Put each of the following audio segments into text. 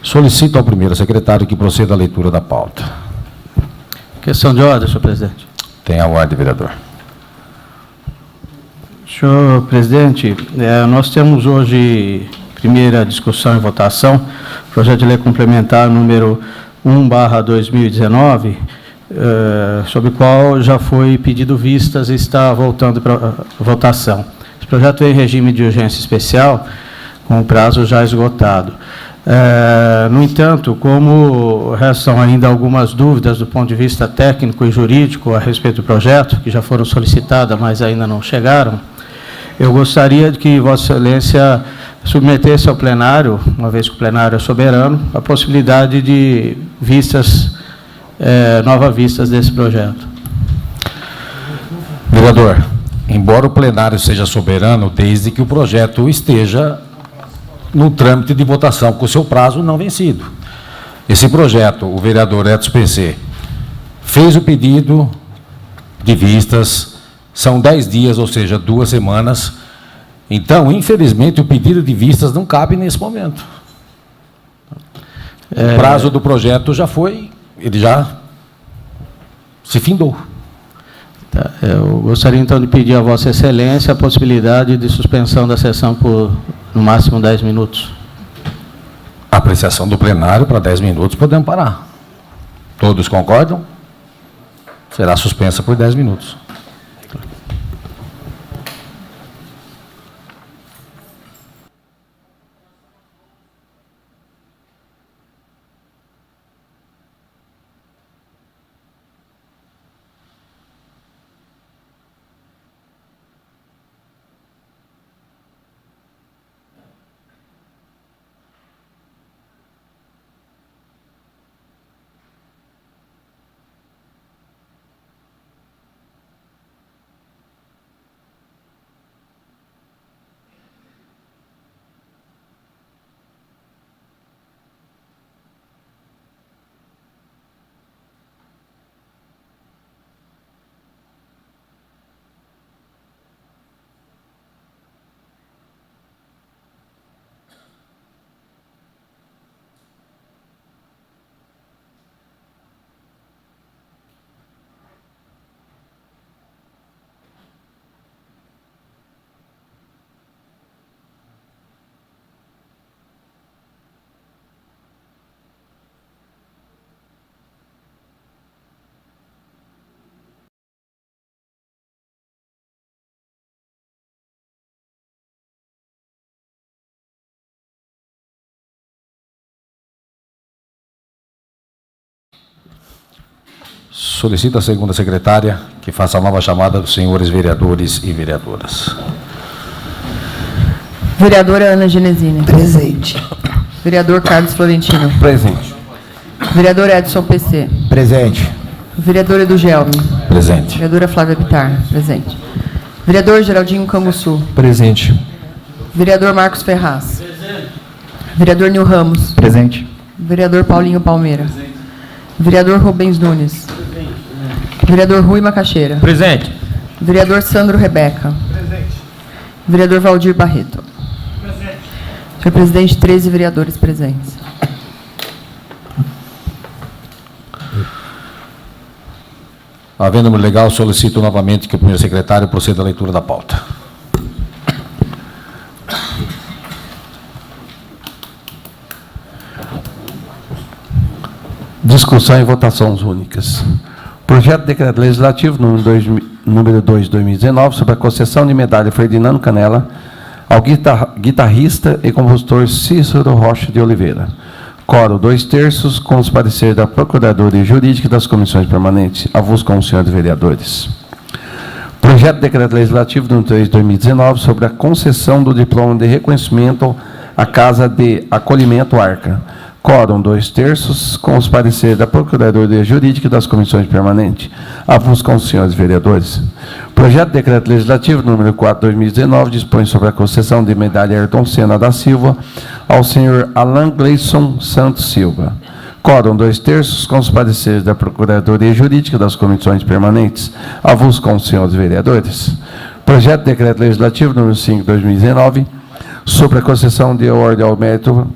Solicito ao primeiro secretário que proceda à leitura da pauta. Questão de ordem, senhor presidente. Tem a ordem, vereador. Senhor presidente, nós temos hoje primeira discussão e votação, projeto de lei complementar número 1/2019, sobre o qual já foi pedido vistas e está voltando para votação. Esse projeto é em regime de urgência especial, com o prazo já esgotado. No entanto, como restam ainda algumas dúvidas do ponto de vista técnico e jurídico a respeito do projeto, que já foram solicitadas, mas ainda não chegaram, eu gostaria de que Vossa Excelência submetesse ao plenário, uma vez que o plenário é soberano, a possibilidade de vistas, novas vistas desse projeto. Vereador, embora o plenário seja soberano, desde que o projeto esteja no trâmite de votação, com o seu prazo não vencido. Esse projeto, o vereador Edson PC fez o pedido de vistas, são 10 dias, ou seja, 2 semanas. Então, infelizmente, o pedido de vistas não cabe nesse momento. O prazo do projeto já foi, ele já se findou. Tá, eu gostaria, então, de pedir a Vossa Excelência a possibilidade de suspensão da sessão por, no máximo, 10 minutos. A apreciação do plenário para 10 minutos, podemos parar. Todos concordam? Será suspensa por 10 minutos. Solicito a segunda secretária que faça a nova chamada dos senhores vereadores e vereadoras. Vereadora Ana Genesini. Presente. Vereador Carlos Florentino. Presente. Vereador Edson PC. Presente. Vereador Edu Gelme. Presente. Vereadora Flávia Bittar. Presente. Vereador Geraldinho Canguçu. Presente. Vereador Marcos Ferraz. Presente. Vereador Nil Ramos. Presente. Vereador Paulinho Palmeira. Presente. Vereador Rubens Nunes. Presente. Vereador Rui Macaxeira. Presente. Vereador Sandro Rebeca. Presente. Vereador Valdir Barreto. Presente. Senhor presidente, 13 vereadores presentes. Havendo no legal, solicito novamente que o primeiro secretário proceda à leitura da pauta. Discussão e votações únicas. Projeto de Decreto Legislativo número 2/2019 sobre a concessão de medalha Ferdinando Canella ao guitarrista e compositor Cícero Rocha de Oliveira. Quórum 2/3, com os pareceres da Procuradoria Jurídica e das comissões permanentes. Avulso com os senhores vereadores. Projeto de Decreto Legislativo número 3/2019 sobre a concessão do diploma de reconhecimento à Casa de Acolhimento Arca. Quórum 2/3, com os pareceres da Procuradoria Jurídica e das comissões permanentes. Avulso com os senhores vereadores. Projeto de Decreto Legislativo número 4/2019 dispõe sobre a concessão de medalha Ayrton Senna da Silva ao senhor Alan Gleison Santos Silva. Quórum 2/3, com os pareceres da Procuradoria Jurídica e das comissões permanentes. Avulso com os senhores vereadores. Projeto de Decreto Legislativo número 5/2019 sobre a concessão de ordem ao mérito.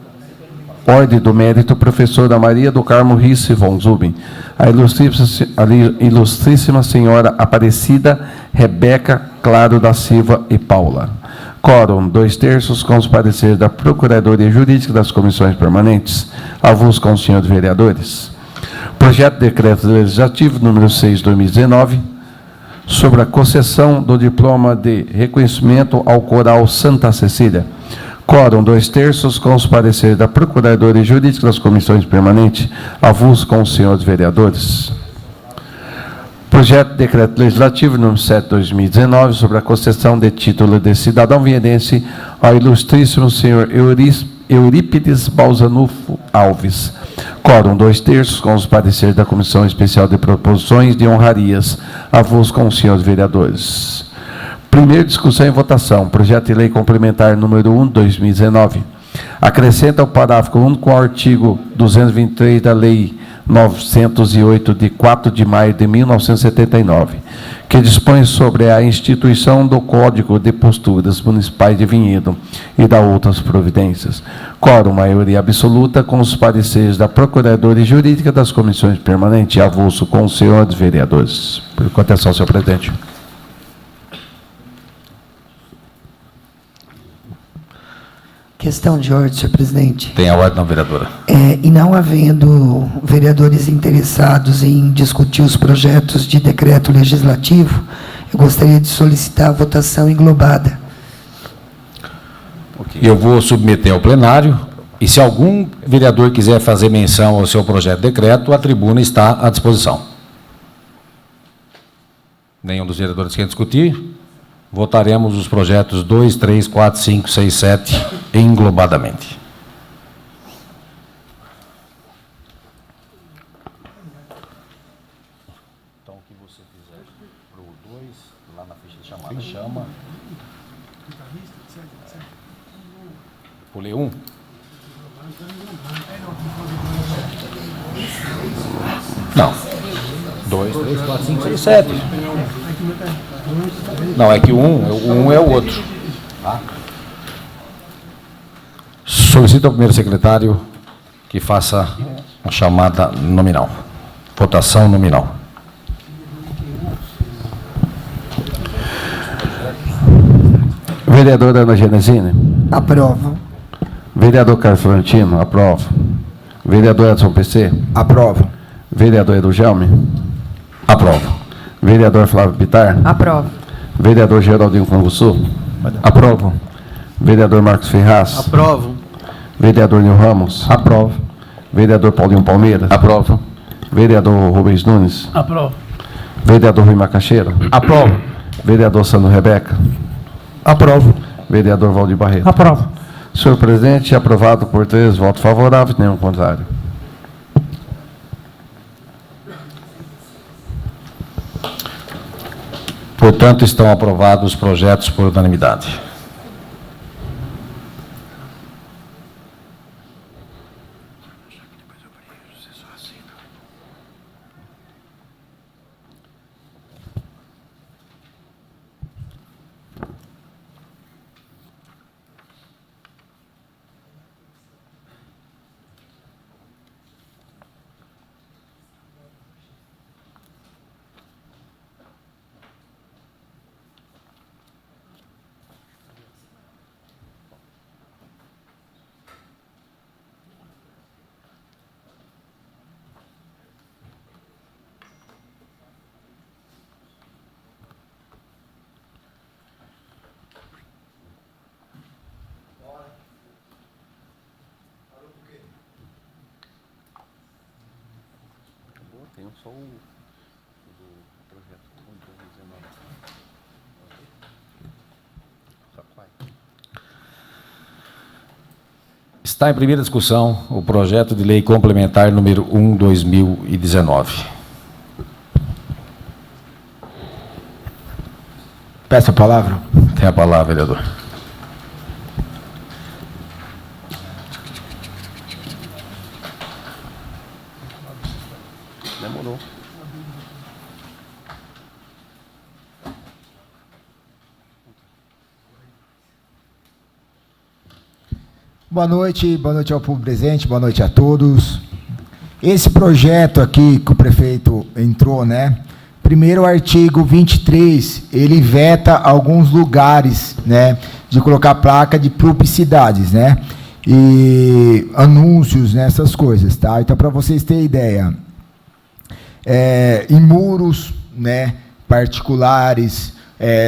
Ordem do Mérito, professora Maria do Carmo Risse von Zubin. A ilustríssima senhora Aparecida Rebeca Claro da Silva e Paula. Quórum, 2/3, com os pareceres da Procuradoria Jurídica das Comissões Permanentes. Avulso com os senhores vereadores. Projeto de Decreto Legislativo número 6/2019, sobre a concessão do diploma de reconhecimento ao Coral Santa Cecília. Quórum, 2/3, com os pareceres da Procuradoria Jurídica das Comissões Permanentes. Avulso com os senhores vereadores. Projeto de Decreto Legislativo número 7/2019, sobre a concessão de título de cidadão vienense ao ilustríssimo senhor Eurípides Balzanufo Alves. Quórum, 2/3, com os pareceres da Comissão Especial de Proposições de Honrarias. Avulso com os senhores vereadores. Primeira discussão e votação. Projeto de Lei Complementar número 1/2019. Acrescenta o parágrafo único ao artigo 223 da Lei 908, de 4 de maio de 1979, que dispõe sobre a instituição do Código de Posturas Municipais de Vinhedo e da outras providências. Quórum, maioria absoluta, com os pareceres da Procuradoria Jurídica das Comissões Permanentes. Avulso com os senhores vereadores. Por contenção, senhor presidente. Questão de ordem, senhor presidente. Tem a ordem, não, vereadora. E não havendo vereadores interessados em discutir os projetos de decreto legislativo, eu gostaria de solicitar a votação englobada. Eu vou submeter ao plenário, e se algum vereador quiser fazer menção ao seu projeto de decreto, a tribuna está à disposição. Nenhum dos vereadores quer discutir? Votaremos os projetos 2, 3, 4, 5, 6, 7 englobadamente. Então, o que você fizer para o 2, lá na ficha de chamada, chama. Pulei 1. Não. 2, 3, 4, 5, 6, 7. Não, é que o 1 é o outro. Tá? Solicito ao primeiro secretário que faça a chamada nominal. Votação nominal. Vereadora Ana Genesini. Aprovo. Vereador Carlos Florentino. Aprovo. Vereador Edson PC. Aprovo. Vereador Edu Gelme. Aprovo. Vereador Flávio Bittar. Aprovo. Vereador Geraldinho Canguçu. Aprovo. Vereador Marcos Ferraz. Aprovo. Vereador Nil Ramos. Aprovo. Vereador Paulinho Palmeira. Aprovo. Vereador Rubens Nunes. Aprovo. Vereador Rui Macaxeira. Aprovo. Vereador Sandro Rebeca. Aprovo. Vereador Valdir Barreto. Aprovo. Senhor presidente, aprovado por 3 votos favoráveis, nenhum contrário. Portanto, estão aprovados os projetos por unanimidade. Só o projeto 2019. Está em primeira discussão o projeto de lei complementar número 1/2019. Peço a palavra. Tem a palavra, vereador. Demorou. Boa noite ao público presente, boa noite a todos. Esse projeto aqui que o prefeito entrou, né? Primeiro, o artigo 23, ele veta alguns lugares, né, de colocar placa de publicidades, né? E anúncios, né, essas coisas, tá? Então, para vocês terem ideia, em muros, né, particulares,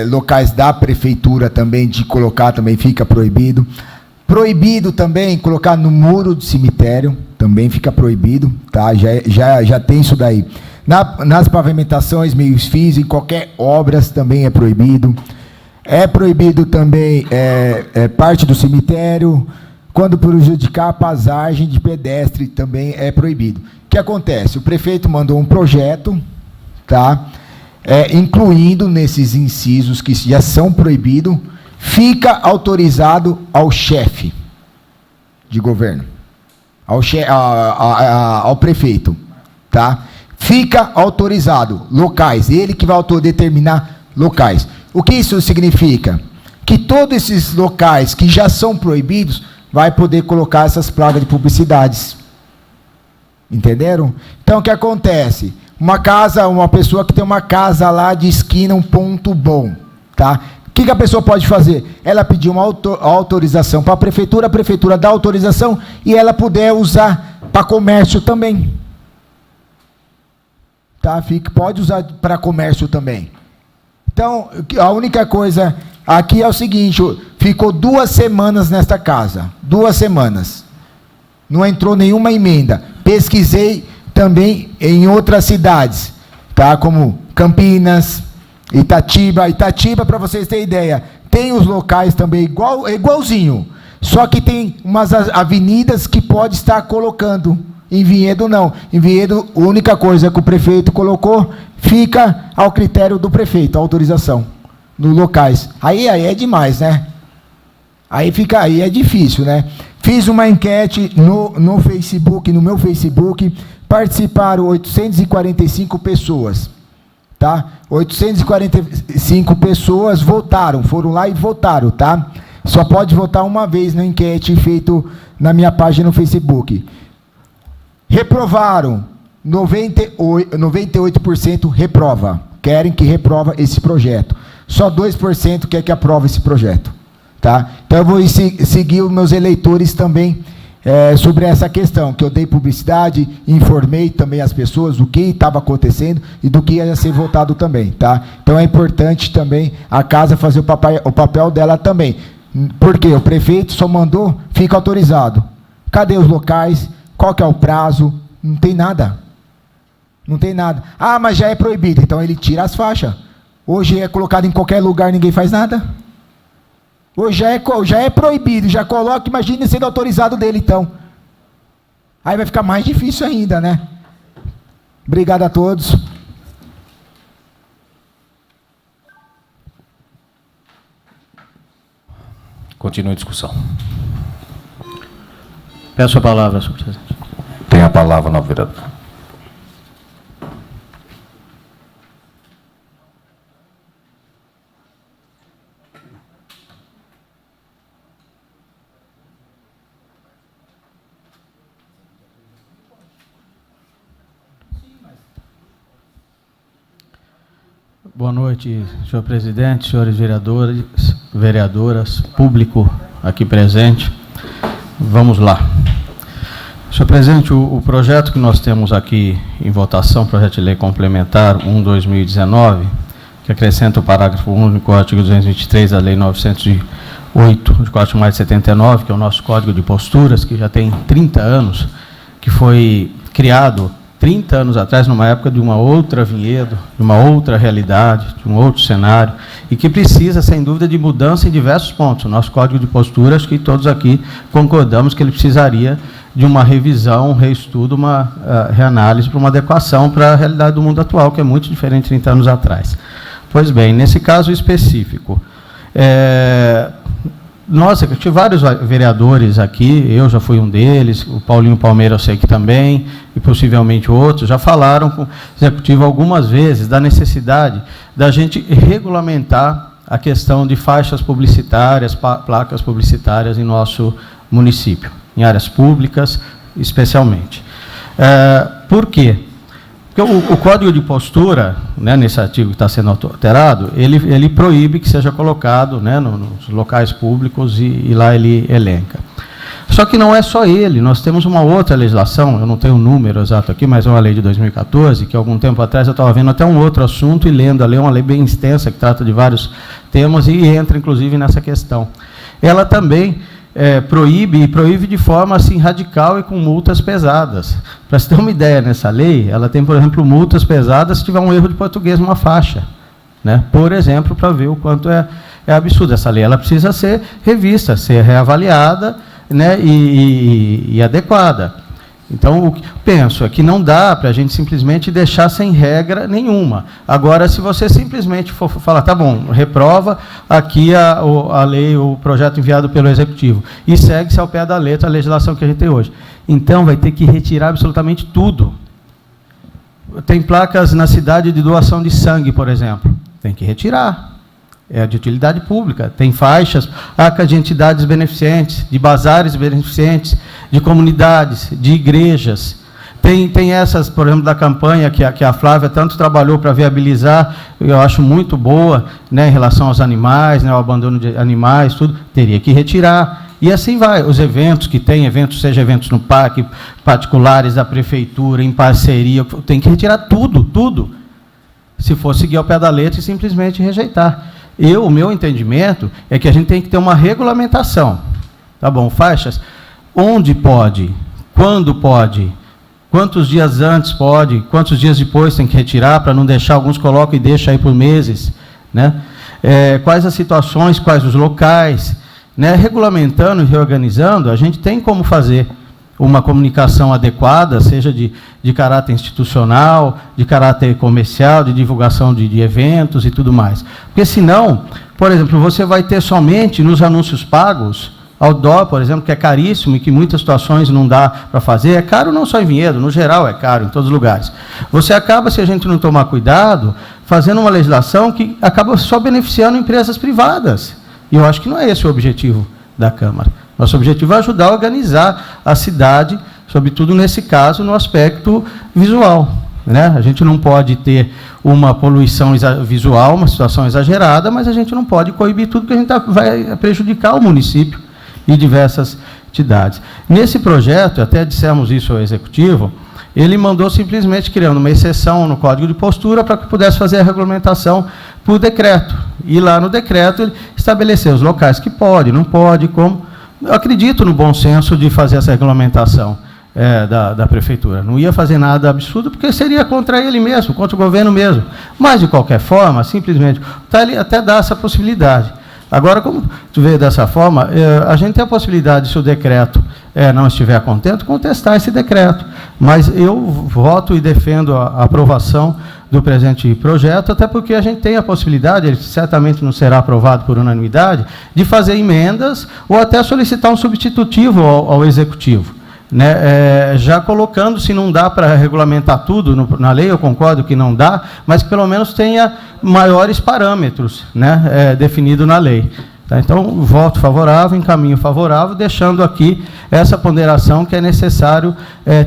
locais da prefeitura também, de colocar também fica proibido. Proibido também colocar no muro do cemitério, também fica proibido, tá? Já tem isso daí. Nas pavimentações, meios fios, em qualquer obras também é proibido. É proibido também parte do cemitério. Quando prejudicar a passagem de pedestre, também é proibido. O que acontece? O prefeito mandou um projeto, tá? Incluindo nesses incisos que já são proibidos, fica autorizado ao chefe de governo, ao prefeito, tá? Fica autorizado locais, ele que vai autodeterminar locais. O que isso significa? Que todos esses locais que já são proibidos vai poder colocar essas placas de publicidades. Entenderam? Então, o que acontece? Uma pessoa que tem uma casa lá de esquina, um ponto bom, tá? O que a pessoa pode fazer? Ela pedir uma autorização para a prefeitura dá autorização e ela puder usar para comércio também. Tá? Pode usar para comércio também. Então, a única coisa aqui é o seguinte, ficou 2 semanas nesta casa, 2 semanas. Não entrou nenhuma emenda. Pesquisei também em outras cidades, tá? Como Campinas, Itatiba, para vocês terem ideia, tem os locais também igualzinho, só que tem umas avenidas que pode estar colocando, em Vinhedo não. Em Vinhedo, a única coisa que o prefeito colocou, fica ao critério do prefeito, a autorização, nos locais. Aí é demais, né? Aí é difícil, né? Fiz uma enquete no Facebook, no meu Facebook, participaram 845 pessoas. Tá? 845 pessoas votaram, foram lá e votaram, tá? Só pode votar uma vez na enquete feito na minha página no Facebook. Reprovaram, 98% reprova, querem que reprova esse projeto. Só 2% quer que aprove esse projeto, tá? Então eu vou seguir os meus eleitores também sobre essa questão, que eu dei publicidade, informei também as pessoas do que estava acontecendo e do que ia ser votado também, tá? Então é importante também a casa fazer o papel dela também. Porque o prefeito só mandou, fica autorizado. Cadê os locais? Qual que é o prazo? Não tem nada. Não tem nada. Ah, mas já é proibido. Então ele tira as faixas. Hoje é colocado em qualquer lugar, ninguém faz nada. Hoje já é proibido, já coloca, imagine sendo autorizado dele, então. Aí vai ficar mais difícil ainda, né? Obrigado a todos. Continue a discussão. Peço a palavra, senhor presidente. Tem a palavra, novo vereador. Boa noite, senhor presidente, senhores vereadores, vereadoras, público aqui presente. Vamos lá. Senhor presidente, o projeto que nós temos aqui em votação, projeto de lei complementar 1/2019, que acrescenta o parágrafo único ao artigo 223 da lei 908, de 4 de maio de 79, que é o nosso Código de Posturas, que já tem 30 anos, que foi criado 30 anos atrás, numa época de uma outra Vinhedo, de uma outra realidade, de um outro cenário, e que precisa, sem dúvida, de mudança em diversos pontos. O nosso Código de Posturas, que todos aqui concordamos que ele precisaria de uma revisão, um reestudo, uma reanálise para uma adequação para a realidade do mundo atual, que é muito diferente de 30 anos atrás. Pois bem, nesse caso específico, nós, eu tive vários vereadores aqui, eu já fui um deles, o Paulinho Palmeira eu sei que também, e possivelmente outros, já falaram com o executivo algumas vezes da necessidade da gente regulamentar a questão de faixas publicitárias, placas publicitárias em nosso município, em áreas públicas, especialmente. Por quê? Porque o Código de Postura, né, nesse artigo que está sendo alterado, ele proíbe que seja colocado, né, nos locais públicos e lá ele elenca. Só que não é só ele, nós temos uma outra legislação, eu não tenho o número exato aqui, mas é uma lei de 2014, que algum tempo atrás eu estava vendo até um outro assunto e lendo a lei, uma lei bem extensa, que trata de vários temas e entra, inclusive, nessa questão. Ela também proíbe de forma assim, radical e com multas pesadas. Para você ter uma ideia, nessa lei, ela tem, por exemplo, multas pesadas se tiver um erro de português numa faixa. Né? Por exemplo, para ver o quanto é absurdo. Essa lei ela precisa ser revista, ser reavaliada, né, e adequada. Então, o que penso é que não dá para a gente simplesmente deixar sem regra nenhuma. Agora, se você simplesmente for falar, tá bom, reprova aqui a lei, o projeto enviado pelo Executivo, e segue-se ao pé da letra a legislação que a gente tem hoje. Então, vai ter que retirar absolutamente tudo. Tem placas na cidade de doação de sangue, por exemplo. Tem que retirar. É de utilidade pública, tem faixas, acas de entidades beneficentes, de bazares beneficentes, de comunidades, de igrejas. Tem essas, por exemplo, da campanha que a Flávia tanto trabalhou para viabilizar, eu acho muito boa, né, em relação aos animais, né, ao abandono de animais, tudo, teria que retirar. E assim vai, os eventos que tem, seja eventos no parque, particulares da prefeitura, em parceria, tem que retirar tudo, se for seguir ao pé da letra e simplesmente rejeitar. O meu entendimento é que a gente tem que ter uma regulamentação. Tá bom, faixas, onde pode, quando pode, quantos dias antes pode, quantos dias depois tem que retirar, para não deixar, alguns colocam e deixam aí por meses, né? Quais as situações, quais os locais, né? Regulamentando e reorganizando, a gente tem como fazer uma comunicação adequada, seja de caráter institucional, de caráter comercial, de divulgação de eventos e tudo mais. Porque, senão, por exemplo, você vai ter somente nos anúncios pagos, outdoor, por exemplo, que é caríssimo e que em muitas situações não dá para fazer. É caro não só em Vinhedo, no geral é caro, em todos os lugares. Você acaba, se a gente não tomar cuidado, fazendo uma legislação que acaba só beneficiando empresas privadas. E eu acho que não é esse o objetivo da Câmara. Nosso objetivo é ajudar a organizar a cidade, sobretudo nesse caso, no aspecto visual. Né? A gente não pode ter uma poluição visual, uma situação exagerada, mas a gente não pode coibir tudo, porque a gente vai prejudicar o município e diversas entidades. Nesse projeto, até dissemos isso ao Executivo, ele mandou simplesmente criando uma exceção no Código de Postura para que pudesse fazer a regulamentação por decreto. E lá no decreto ele estabeleceu os locais que pode, não pode, como. Eu acredito no bom senso de fazer essa regulamentação da Prefeitura. Não ia fazer nada absurdo, porque seria contra ele mesmo, contra o governo mesmo. Mas, de qualquer forma, simplesmente, ele até dá essa possibilidade. Agora, como tu vê dessa forma, a gente tem a possibilidade, se o decreto não estiver contente, contestar esse decreto. Mas eu voto e defendo a aprovação do presente projeto, até porque a gente tem a possibilidade, ele certamente não será aprovado por unanimidade, de fazer emendas ou até solicitar um substitutivo ao Executivo. Né? Já colocando, se não dá para regulamentar tudo na lei, eu concordo que não dá, mas que pelo menos tenha maiores parâmetros, né, definido na lei. Tá? Então, voto favorável, encaminho favorável, deixando aqui essa ponderação que é necessário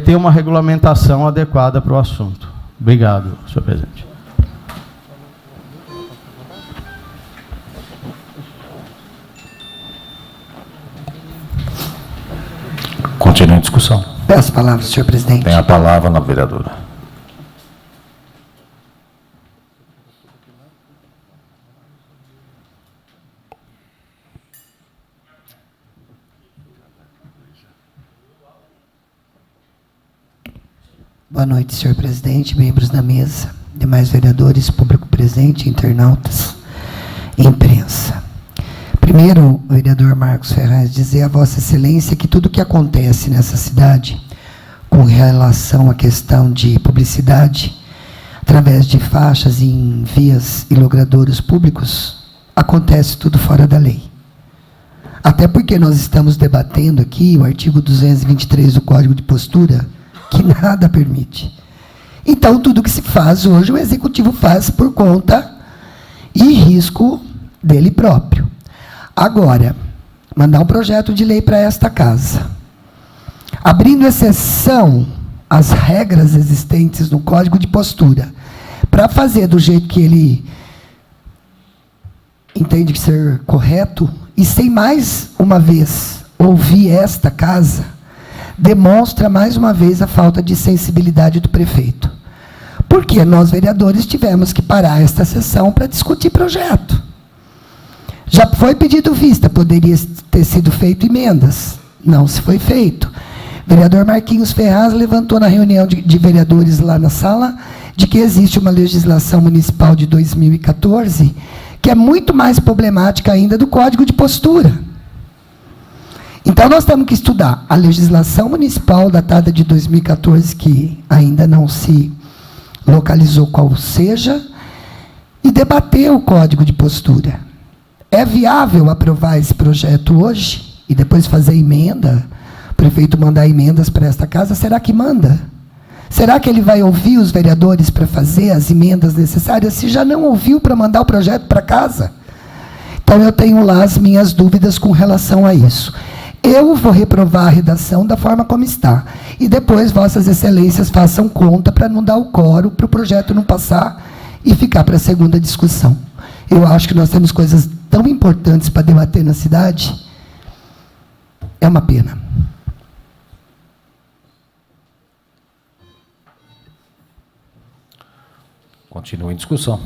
ter uma regulamentação adequada para o assunto. Obrigado, senhor presidente. Continue a discussão. Peço a palavra, senhor presidente. Tem a palavra na vereadora. Boa noite, senhor presidente, membros da mesa, demais vereadores, público presente, internautas e imprensa. Primeiro, o vereador Marcos Ferraz, dizer a Vossa Excelência que tudo que acontece nessa cidade, com relação à questão de publicidade, através de faixas em vias e logradouros públicos, acontece tudo fora da lei. Até porque nós estamos debatendo aqui o artigo 223 do Código de Postura, que nada permite. Então, tudo que se faz hoje, o Executivo faz por conta e risco dele próprio. Agora, mandar um projeto de lei para esta casa, abrindo exceção às regras existentes no Código de Postura, para fazer do jeito que ele entende ser correto, e sem mais uma vez ouvir esta casa, demonstra mais uma vez a falta de sensibilidade do prefeito. Porque nós, vereadores, tivemos que parar esta sessão para discutir projeto. Já foi pedido vista, poderia ter sido feito emendas. Não se foi feito. O vereador Marquinhos Ferraz levantou na reunião de vereadores lá na sala de que existe uma legislação municipal de 2014 que é muito mais problemática ainda do Código de Postura. Então, nós temos que estudar a legislação municipal datada de 2014, que ainda não se localizou qual seja, e debater o Código de Postura. É viável aprovar esse projeto hoje e depois fazer emenda? O prefeito mandar emendas para esta casa? Será que manda? Será que ele vai ouvir os vereadores para fazer as emendas necessárias, se já não ouviu para mandar o projeto para casa? Então, eu tenho lá as minhas dúvidas com relação a isso. Eu vou reprovar a redação da forma como está. E depois, vossas excelências façam conta para não dar o quórum, para o projeto não passar e ficar para a segunda discussão. Eu acho que nós temos coisas tão importantes para debater na cidade. É uma pena. Continua em discussão.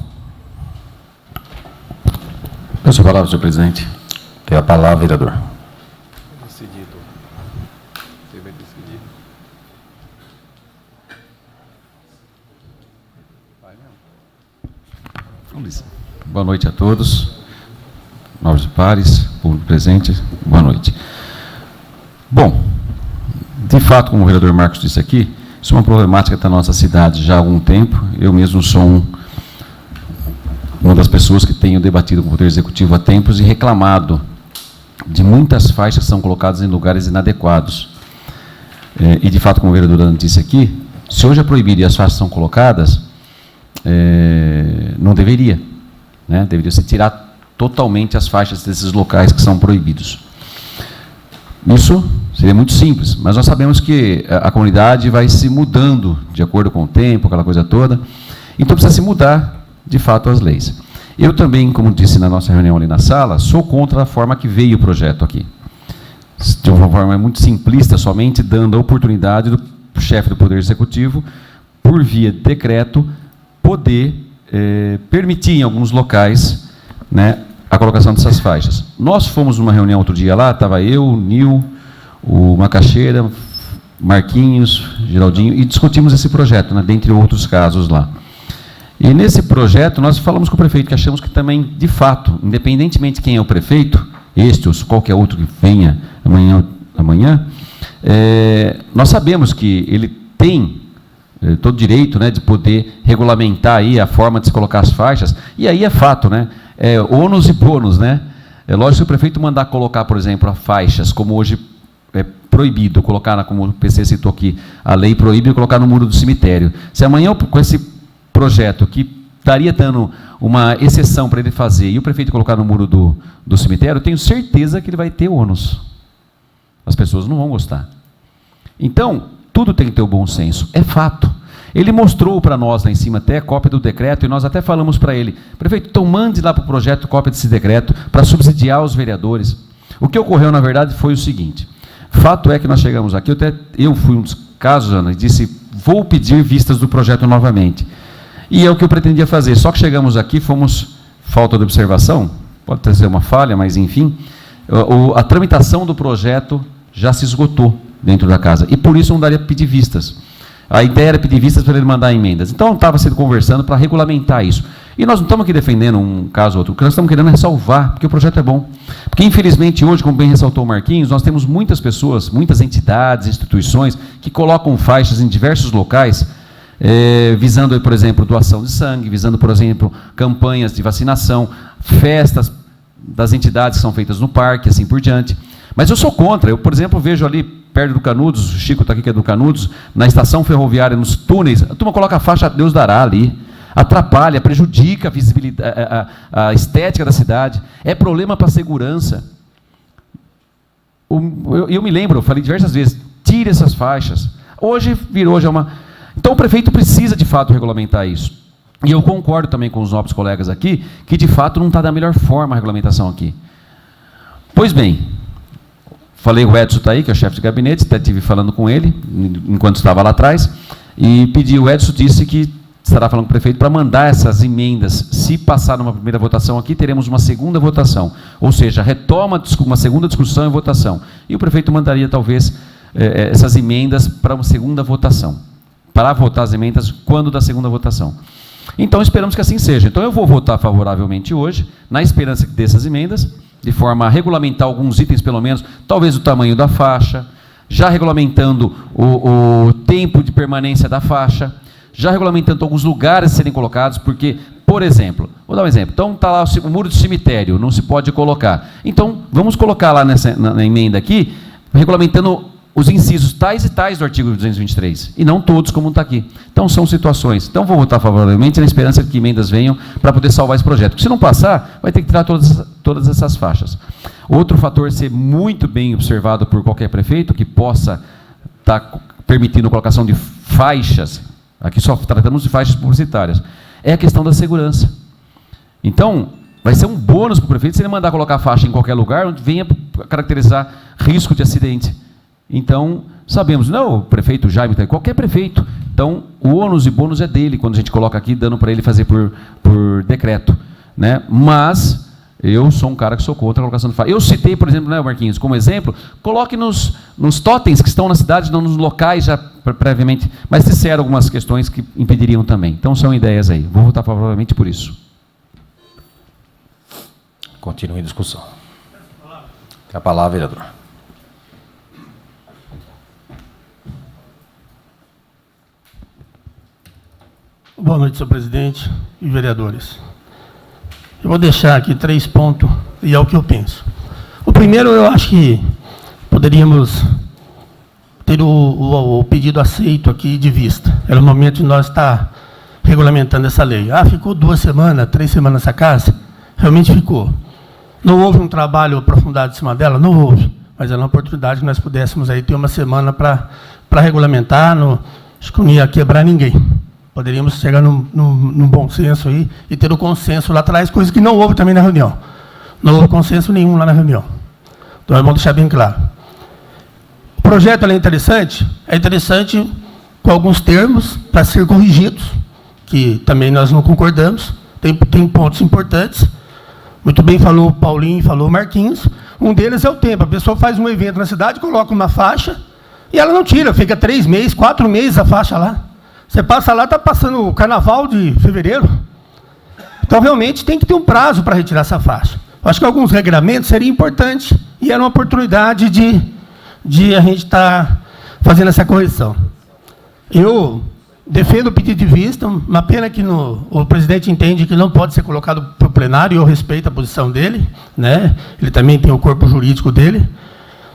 Peço a palavra, senhor presidente. Tem a palavra, vereador. Boa noite a todos, nobres pares, público presente, boa noite. Bom, de fato, como o vereador Marcos disse aqui, isso é uma problemática da nossa cidade já há algum tempo. Eu mesmo sou uma das pessoas que tenho debatido com o Poder Executivo há tempos e reclamado de muitas faixas que são colocadas em lugares inadequados. E, de fato, como o vereador disse aqui, se hoje é proibido e as faixas são colocadas, não deveria. Né? Deveria se tirar totalmente as faixas desses locais que são proibidos. Isso seria muito simples, mas nós sabemos que a comunidade vai se mudando de acordo com o tempo, aquela coisa toda, então precisa se mudar, de fato, as leis. Eu também, como disse na nossa reunião ali na sala, sou contra a forma que veio o projeto aqui. De uma forma muito simplista, somente dando a oportunidade do chefe do Poder Executivo, por via de decreto, poder permitir em alguns locais, né, a colocação dessas faixas. Nós fomos numa reunião outro dia lá, estava eu, o Nil, o Macaxeira, Marquinhos, Geraldinho, e discutimos esse projeto, né, dentre outros casos lá. E nesse projeto nós falamos com o prefeito, que achamos que também, de fato, independentemente de quem é o prefeito, este ou qualquer outro que venha amanhã, nós sabemos que ele tem todo direito, né, de poder regulamentar aí a forma de se colocar as faixas, e aí é fato, né, ônus e bônus, né, é lógico que se o prefeito mandar colocar, por exemplo, faixas, como hoje é proibido, colocar, como o PC citou aqui, a lei proíbe colocar no muro do cemitério. Se amanhã, com esse projeto que estaria dando uma exceção para ele fazer, e o prefeito colocar no muro do cemitério, eu tenho certeza que ele vai ter ônus. As pessoas não vão gostar. Então, tudo tem que ter o bom senso, é fato. Ele mostrou para nós lá em cima até a cópia do decreto, e nós até falamos para ele, prefeito, então mande lá para o projeto cópia desse decreto, para subsidiar os vereadores. O que ocorreu, na verdade, foi o seguinte, fato é que nós chegamos aqui, eu fui um dos casos, Ana, e disse, vou pedir vistas do projeto novamente. E é o que eu pretendia fazer, só que chegamos aqui, fomos, falta de observação, pode ter sido uma falha, mas enfim, a tramitação do projeto já se esgotou dentro da casa, e por isso não daria para pedir vistas. A ideia era pedir vistas para ele mandar emendas. Então, estava sendo conversando para regulamentar isso. E nós não estamos aqui defendendo um caso ou outro, o que nós estamos querendo é salvar, porque o projeto é bom. Porque, infelizmente, hoje, como bem ressaltou o Marquinhos, nós temos muitas pessoas, muitas entidades, instituições, que colocam faixas em diversos locais, visando, por exemplo, doação de sangue, visando, por exemplo, campanhas de vacinação, festas das entidades que são feitas no parque, assim por diante. Mas eu sou contra. Eu, por exemplo, vejo ali perto do Canudos, o Chico está aqui que é do Canudos, na estação ferroviária, nos túneis, a turma coloca a faixa Deus dará ali, atrapalha, prejudica a visibilidade, a estética da cidade, é problema para a segurança. eu me lembro, eu falei diversas vezes, tire essas faixas. Hoje virou já uma... Então o prefeito precisa, de fato, regulamentar isso. E eu concordo também com os nobres colegas aqui, que de fato não está da melhor forma a regulamentação aqui. Pois bem, falei, o Edson está aí, que é o chefe de gabinete, até estive falando com ele, enquanto estava lá atrás, e pedi, o Edson disse que estará falando com o prefeito para mandar essas emendas. Se passar numa primeira votação aqui, teremos uma segunda votação. Ou seja, retoma uma segunda discussão e votação. E o prefeito mandaria, talvez, essas emendas para uma segunda votação. Para votar as emendas quando da segunda votação. Então, esperamos que assim seja. Então, eu vou votar favoravelmente hoje, na esperança dessas emendas, de forma a regulamentar alguns itens, pelo menos, talvez o tamanho da faixa, já regulamentando o tempo de permanência da faixa, já regulamentando alguns lugares a serem colocados, porque, por exemplo, vou dar um exemplo, então está lá o muro do cemitério, não se pode colocar. Então, vamos colocar lá na emenda aqui, regulamentando os incisos tais e tais do artigo 223, e não todos como está aqui. Então, são situações. Então, vou votar favoravelmente na esperança de que emendas venham para poder salvar esse projeto. Porque, se não passar, vai ter que tirar todas essas faixas. Outro fator ser muito bem observado por qualquer prefeito, que possa estar permitindo a colocação de faixas, aqui só tratamos de faixas publicitárias, é a questão da segurança. Então, vai ser um bônus para o prefeito se ele mandar colocar faixa em qualquer lugar onde venha caracterizar risco de acidente. Então, sabemos, não, o prefeito Jaime, qualquer prefeito. Então, o ônus e bônus é dele, quando a gente coloca aqui, dando para ele fazer por decreto. Né? Mas, eu sou um cara que sou contra a colocação de faixa. Eu citei, por exemplo, né, Marquinhos, como exemplo, coloque nos totens que estão na cidade, não nos locais já previamente, mas disseram algumas questões que impediriam também. Então, são ideias aí. Vou votar favoravelmente por isso. Continue a discussão. Tem a palavra, vereador. Boa noite, senhor presidente e vereadores. Eu vou deixar aqui 3 pontos, e é o que eu penso. O primeiro, eu acho que poderíamos ter o pedido aceito aqui de vista. Era o momento de nós estar regulamentando essa lei. Ficou 2 semanas, 3 semanas essa casa? Realmente ficou. Não houve um trabalho aprofundado em cima dela? Não houve. Mas era uma oportunidade que nós pudéssemos aí ter uma semana para regulamentar, acho que não ia quebrar ninguém. Poderíamos chegar num bom senso aí e ter o consenso lá atrás, coisa que não houve também na reunião. Não houve consenso nenhum lá na reunião. Então, é bom deixar bem claro. O projeto é interessante com alguns termos para ser corrigidos, que também nós não concordamos. Tem pontos importantes. Muito bem falou o Paulinho, falou o Marquinhos. Um deles é o tempo. A pessoa faz um evento na cidade, coloca uma faixa e ela não tira. Fica 3 meses, 4 meses a faixa lá. Você passa lá, está passando o carnaval de fevereiro. Então, realmente, tem que ter um prazo para retirar essa faixa. Eu acho que alguns regramentos seriam importantes e era uma oportunidade de a gente estar fazendo essa correção. Eu defendo o pedido de vista, uma pena que o presidente entende que não pode ser colocado para o plenário, e eu respeito a posição dele, né? Ele também tem o corpo jurídico dele,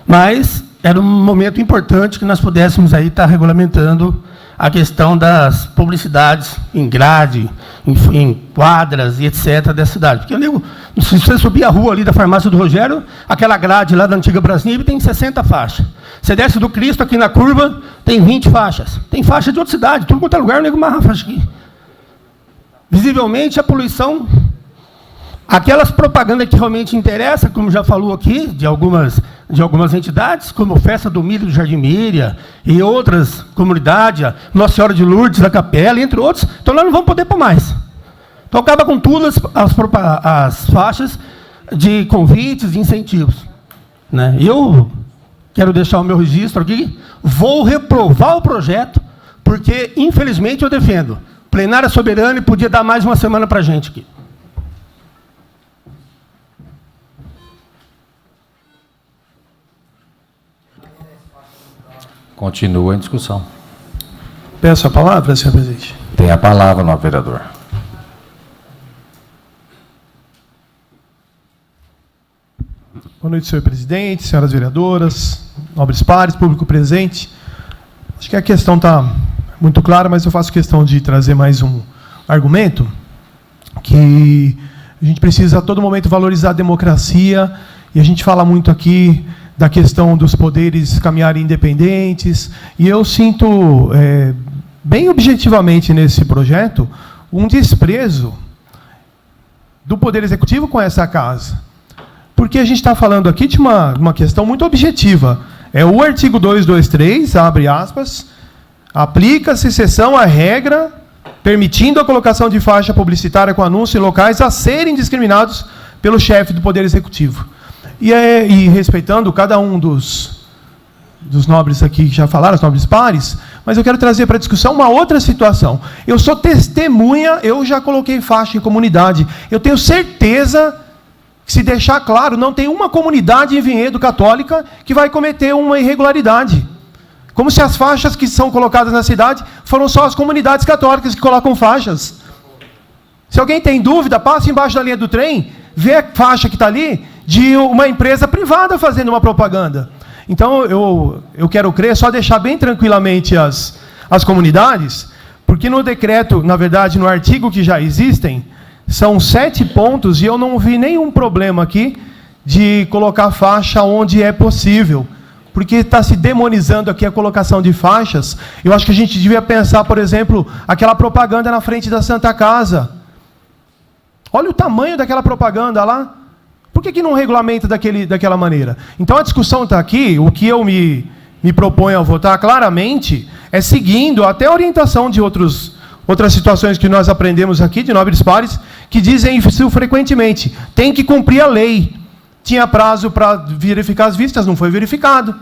mas era um momento importante que nós pudéssemos aí estar regulamentando a questão das publicidades em grade, em quadras e etc. da cidade. Porque eu digo, se você subir a rua ali da farmácia do Rogério, aquela grade lá da antiga Brasnível tem 60 faixas. Você desce do Cristo aqui na curva, tem 20 faixas. Tem faixa de outra cidade, tudo quanto é lugar, eu nego uma faixa aqui. Visivelmente, a poluição, aquelas propagandas que realmente interessam, como já falou aqui, de algumas entidades, como Festa do Milho do Jardim Miriam e outras comunidades, Nossa Senhora de Lourdes, da Capela, entre outros, então nós não vamos poder pôr mais. Então acaba com tudo as faixas de convites, de incentivos. Né? Eu quero deixar o meu registro aqui, vou reprovar o projeto, porque, infelizmente, eu defendo. Plenária soberana e podia dar mais uma semana para a gente aqui. Continua em discussão. Peço a palavra, senhor presidente. Tem a palavra, novo vereador. Boa noite, senhor presidente, senhoras vereadoras, nobres pares, público presente. Acho que a questão está muito clara, mas eu faço questão de trazer mais um argumento, que a gente precisa a todo momento valorizar a democracia, e a gente fala muito aqui da questão dos poderes caminharem independentes, e eu sinto, bem objetivamente nesse projeto, um desprezo do Poder Executivo com essa casa. Porque a gente está falando aqui de uma questão muito objetiva. É o artigo 223, abre aspas, aplica-se exceção à regra permitindo a colocação de faixa publicitária com anúncio em locais a serem discriminados pelo chefe do Poder Executivo. E respeitando cada um dos nobres aqui que já falaram, os nobres pares, mas eu quero trazer para a discussão uma outra situação. Eu sou testemunha, eu já coloquei faixa em comunidade. Eu tenho certeza que, se deixar claro, não tem uma comunidade em Vinhedo católica que vai cometer uma irregularidade. Como se as faixas que são colocadas na cidade foram só as comunidades católicas que colocam faixas. Se alguém tem dúvida, passa embaixo da linha do trem, vê a faixa que está ali, de uma empresa privada fazendo uma propaganda. Então, eu quero crer, só deixar bem tranquilamente as comunidades, porque no decreto, na verdade, no artigo que já existem, são 7 pontos, e eu não vi nenhum problema aqui de colocar faixa onde é possível. Porque está se demonizando aqui a colocação de faixas. Eu acho que a gente devia pensar, por exemplo, aquela propaganda na frente da Santa Casa. Olha o tamanho daquela propaganda lá. Por que não regulamenta daquela maneira? Então, a discussão está aqui. O que eu me proponho a votar claramente é seguindo até a orientação de outras situações que nós aprendemos aqui, de nobres pares, que dizem isso frequentemente. Tem que cumprir a lei. Tinha prazo para verificar as vistas, não foi verificado.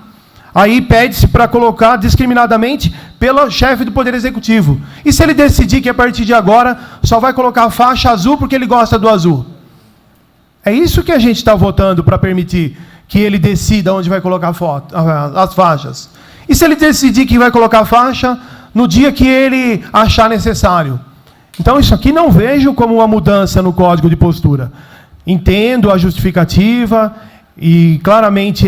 Aí pede-se para colocar discriminadamente pelo chefe do Poder Executivo. E se ele decidir que a partir de agora só vai colocar a faixa azul porque ele gosta do azul? É isso que a gente está votando para permitir que ele decida onde vai colocar as faixas. E se ele decidir que vai colocar a faixa no dia que ele achar necessário? Então, isso aqui não vejo como uma mudança no Código de Postura. Entendo a justificativa e, claramente,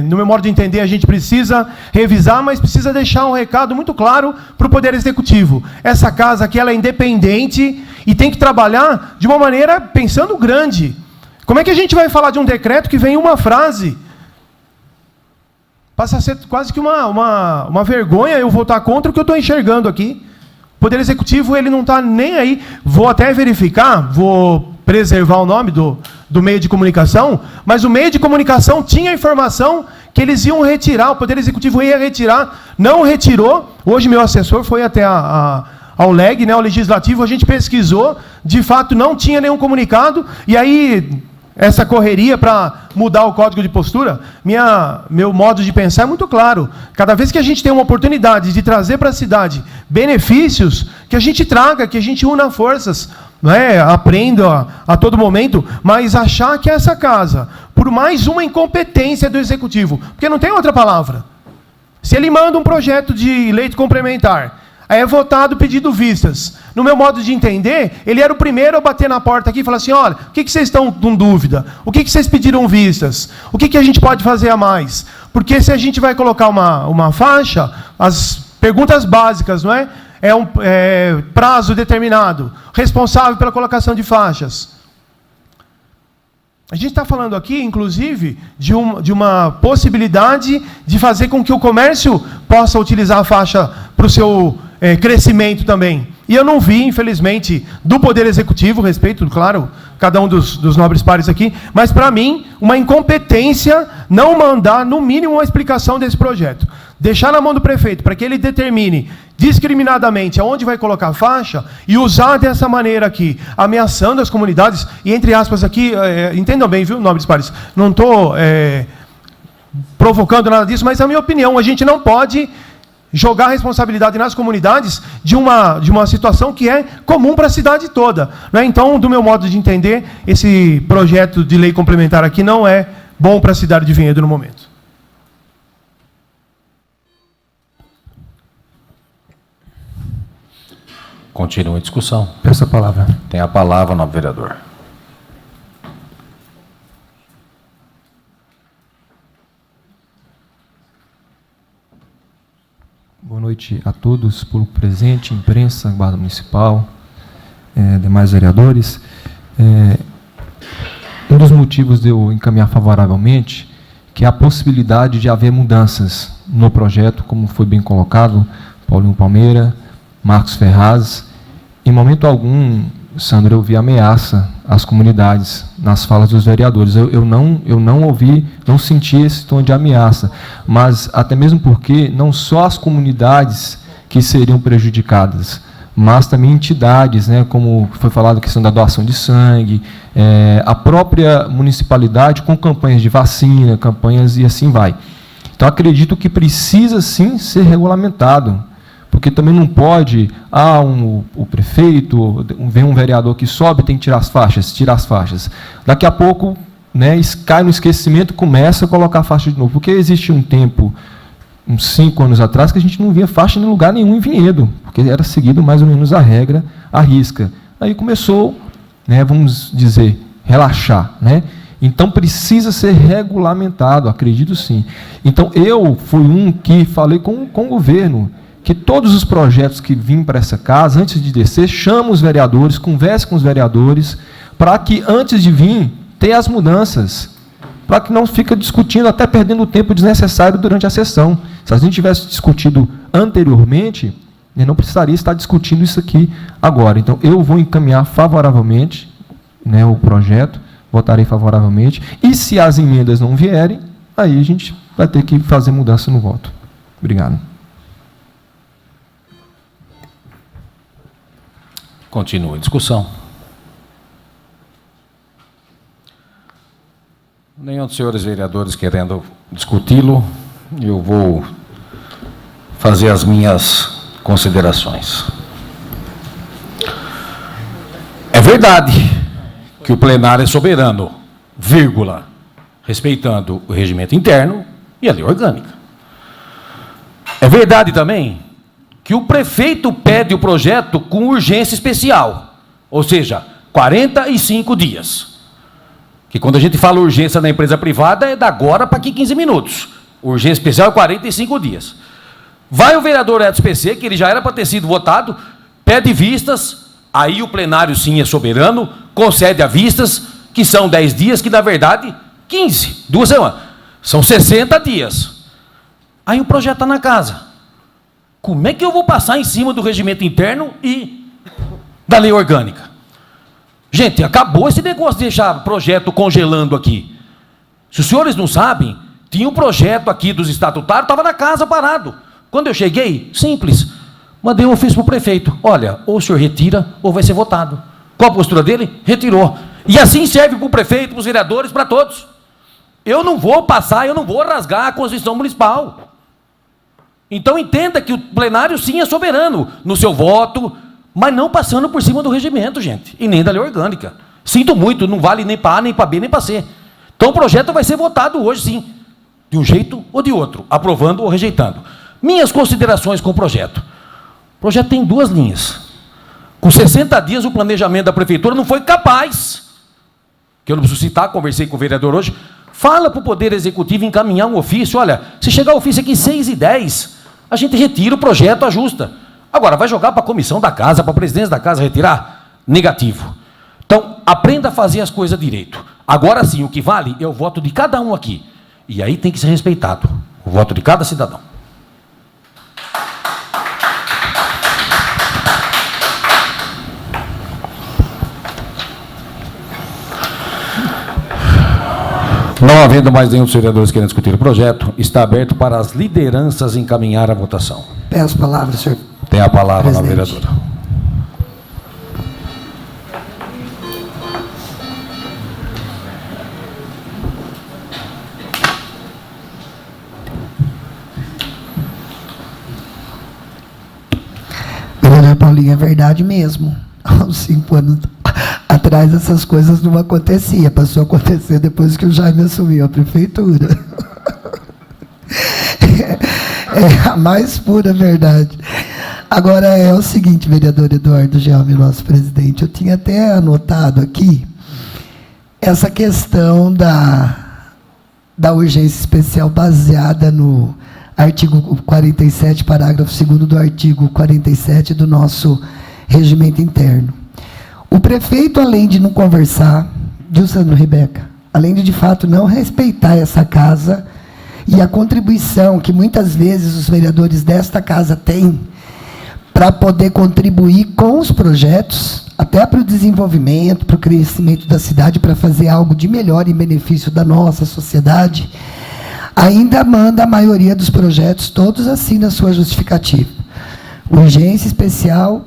no meu modo de entender, a gente precisa revisar, mas precisa deixar um recado muito claro para o Poder Executivo. Essa casa aqui ela é independente e tem que trabalhar de uma maneira pensando grande. Como é que a gente vai falar de um decreto que vem uma frase? Passa a ser quase que uma vergonha eu votar contra o que eu estou enxergando aqui. O Poder Executivo ele não está nem aí. Vou até verificar, vou preservar o nome do meio de comunicação, mas o meio de comunicação tinha a informação que eles iam retirar, o Poder Executivo ia retirar, não retirou. Hoje meu assessor foi até ao LEG, né, ao Legislativo, a gente pesquisou, de fato não tinha nenhum comunicado, e aí essa correria para mudar o Código de Postura, meu modo de pensar é muito claro. Cada vez que a gente tem uma oportunidade de trazer para a cidade benefícios, que a gente traga, que a gente una forças, não é? Aprenda a todo momento, mas achar que essa casa, por mais uma incompetência do Executivo, porque não tem outra palavra. Se ele manda um projeto de lei complementar, aí é votado pedido vistas. No meu modo de entender, ele era o primeiro a bater na porta aqui e falar assim, olha, o que vocês estão com dúvida? O que vocês pediram vistas? O que a gente pode fazer a mais? Porque se a gente vai colocar uma faixa, as perguntas básicas, não é? Prazo determinado, responsável pela colocação de faixas. A gente está falando aqui, inclusive, de uma possibilidade de fazer com que o comércio possa utilizar a faixa para o seu crescimento também. E eu não vi, infelizmente, do Poder Executivo, respeito, claro, cada um dos nobres pares aqui, mas, para mim, uma incompetência não mandar, no mínimo, uma explicação desse projeto. Deixar na mão do prefeito, para que ele determine discriminadamente aonde vai colocar a faixa e usar dessa maneira aqui, ameaçando as comunidades, e, entre aspas, aqui, entendam bem, viu, nobres pares, não estou provocando nada disso, mas, a minha opinião, a gente não pode jogar a responsabilidade nas comunidades de uma situação que é comum para a cidade toda. Né? Então, do meu modo de entender, esse projeto de lei complementar aqui não é bom para a cidade de Vinhedo no momento. Continua a discussão. Peço a palavra. Tem a palavra, nobre vereador. Boa noite a todos, público presente, imprensa, guarda municipal, demais vereadores. Um dos motivos de eu encaminhar favoravelmente, que há possibilidade de haver mudanças no projeto, como foi bem colocado, Paulinho Palmeira, Marcos Ferraz. Em momento algum, Sandro, eu vi ameaça às comunidades nas falas dos vereadores. Eu não ouvi, não senti esse tom de ameaça, mas até mesmo porque não só as comunidades que seriam prejudicadas, mas também entidades, né, como foi falado a questão da doação de sangue, a própria municipalidade com campanhas de vacina, campanhas e assim vai. Então, acredito que precisa, sim, ser regulamentado, porque também não pode, o prefeito, vem um vereador que sobe, tem que tirar as faixas. Daqui a pouco, né, cai no esquecimento, começa a colocar a faixa de novo, porque existe um tempo, uns 5 anos atrás, que a gente não via faixa em lugar nenhum em Vinhedo, porque era seguido mais ou menos a regra, a risca. Aí começou, né, vamos dizer, relaxar, né? Então, precisa ser regulamentado, acredito sim. Então, eu fui um que falei com o governo, que todos os projetos que vêm para essa casa, antes de descer, chama os vereadores, converse com os vereadores, para que, antes de vir, tenha as mudanças, para que não fique discutindo, até perdendo tempo desnecessário durante a sessão. Se a gente tivesse discutido anteriormente, não precisaria estar discutindo isso aqui agora. Então, eu vou encaminhar favoravelmente, né, o projeto, votarei favoravelmente, e se as emendas não vierem, aí a gente vai ter que fazer mudança no voto. Obrigado. Continua a discussão. Nenhum dos senhores vereadores querendo discuti-lo, eu vou fazer as minhas considerações. É verdade que o plenário é soberano, vírgula, respeitando o regimento interno e a lei orgânica. É verdade também que o prefeito pede o projeto com urgência especial, ou seja, 45 dias. Que quando a gente fala urgência na empresa privada, é da agora para aqui 15 minutos. Urgência especial é 45 dias. Vai o vereador Edson PC, que ele já era para ter sido votado, pede vistas, aí o plenário sim é soberano, concede a vistas, que são 10 dias, que na verdade, 15, 2 semanas. São 60 dias. Aí o projeto está na casa. Como é que eu vou passar em cima do regimento interno e da lei orgânica? Gente, acabou esse negócio de deixar projeto congelando aqui. Se os senhores não sabem, tinha um projeto aqui dos estatutários, estava na casa parado. Quando eu cheguei, simples, mandei um ofício para o prefeito. Olha, ou o senhor retira, ou vai ser votado. Qual a postura dele? Retirou. E assim serve para o prefeito, para os vereadores, para todos. Eu não vou passar, eu não vou rasgar a Constituição Municipal. Então, entenda que o plenário, sim, é soberano no seu voto, mas não passando por cima do regimento, gente, e nem da lei orgânica. Sinto muito, não vale nem para A, nem para B, nem para C. Então, o projeto vai ser votado hoje, sim, de um jeito ou de outro, aprovando ou rejeitando. Minhas considerações com o projeto. O projeto tem 2 linhas. Com 60 dias, o planejamento da prefeitura não foi capaz, que eu não preciso citar, conversei com o vereador hoje, fala para o Poder Executivo encaminhar um ofício, olha, se chegar o ofício aqui 6h10, a gente retira o projeto, ajusta. Agora, vai jogar para a comissão da casa, para a presidência da casa retirar? Negativo. Então, aprenda a fazer as coisas direito. Agora sim, o que vale é o voto de cada um aqui. E aí tem que ser respeitado. O voto de cada cidadão. Não havendo mais nenhum dos vereadores querendo discutir o projeto, está aberto para as lideranças encaminhar a votação. Peço palavra, senhor. Tem a palavra na presidente. vereadora. Vereador Paulinho, é verdade mesmo. Há uns 5 anos atrás essas coisas não aconteciam. Passou a acontecer depois que o Jaime assumiu a prefeitura. É a mais pura verdade. Agora é o seguinte, vereador Eduardo Gelme, nosso presidente, eu tinha até anotado aqui essa questão da urgência especial baseada no artigo 47, parágrafo 2º do artigo 47 do nosso regimento interno. O prefeito, além de não conversar, viu, Sandro Rebeca? além de fato não respeitar essa casa e a contribuição que muitas vezes os vereadores desta casa têm para poder contribuir com os projetos, até para o desenvolvimento, para o crescimento da cidade, para fazer algo de melhor em benefício da nossa sociedade, ainda manda a maioria dos projetos, todos assim na sua justificativa. Urgência especial,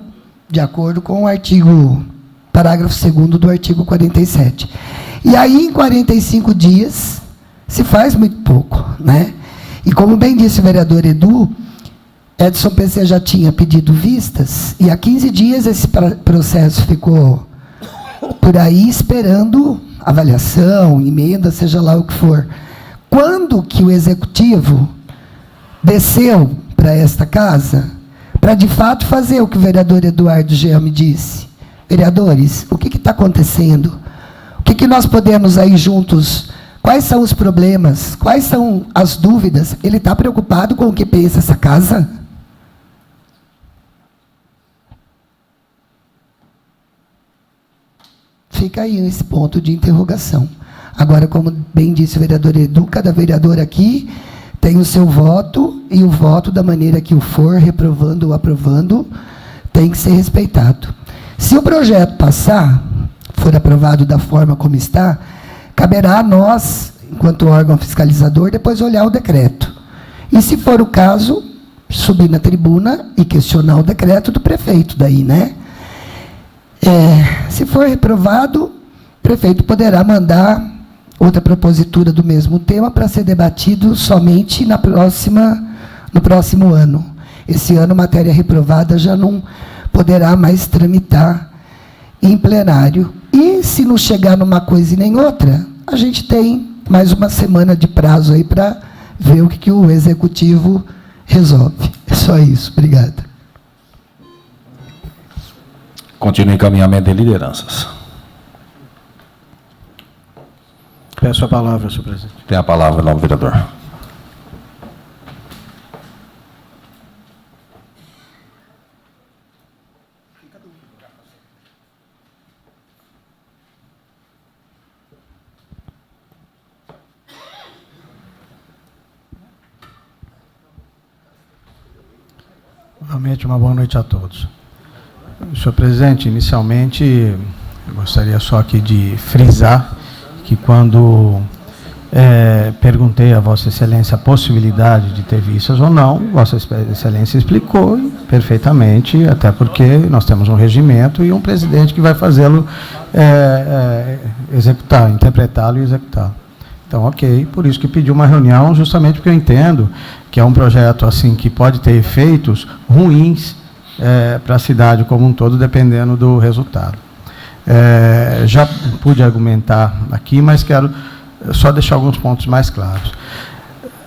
de acordo com o artigo, parágrafo 2º do artigo 47. E aí, em 45 dias, se faz muito pouco, né? E como bem disse o vereador Edu, Edson PC já tinha pedido vistas, e há 15 dias esse processo ficou por aí esperando avaliação, emenda, seja lá o que for. Quando que o Executivo desceu para esta casa para, de fato, fazer o que o vereador Eduardo Gelme disse? Vereadores, o que está acontecendo? O que nós podemos aí juntos? Quais são os problemas? Quais são as dúvidas? Ele está preocupado com o que pensa essa casa? Fica aí esse ponto de interrogação. Agora, como bem disse o vereador Edu, cada vereador aqui tem o seu voto, e o voto, da maneira que o for, reprovando ou aprovando, tem que ser respeitado. Se o projeto passar, for aprovado da forma como está, caberá a nós, enquanto órgão fiscalizador, depois olhar o decreto. E, se for o caso, subir na tribuna e questionar o decreto do prefeito daí, né? Se for reprovado, o prefeito poderá mandar outra propositura do mesmo tema para ser debatido somente no próximo ano. Esse ano, matéria reprovada já não poderá mais tramitar em plenário. E, se não chegar numa coisa e nem outra, a gente tem mais uma semana de prazo aí para ver o que o Executivo resolve. É só isso. Obrigado. Continue o encaminhamento de lideranças. Peço a palavra, senhor presidente. Tem a palavra, novo vereador. Novamente, uma boa noite a todos. Senhor presidente, inicialmente, eu gostaria só aqui de frisar que quando perguntei a Vossa Excelência a possibilidade de ter vistas ou não, Vossa Excelência explicou perfeitamente, até porque nós temos um regimento e um presidente que vai fazê-lo executar, interpretá-lo e executá-lo. Então, ok, por isso que pedi uma reunião, justamente porque eu entendo que é um projeto assim que pode ter efeitos ruins para a cidade como um todo, dependendo do resultado. Já pude argumentar aqui, mas quero só deixar alguns pontos mais claros.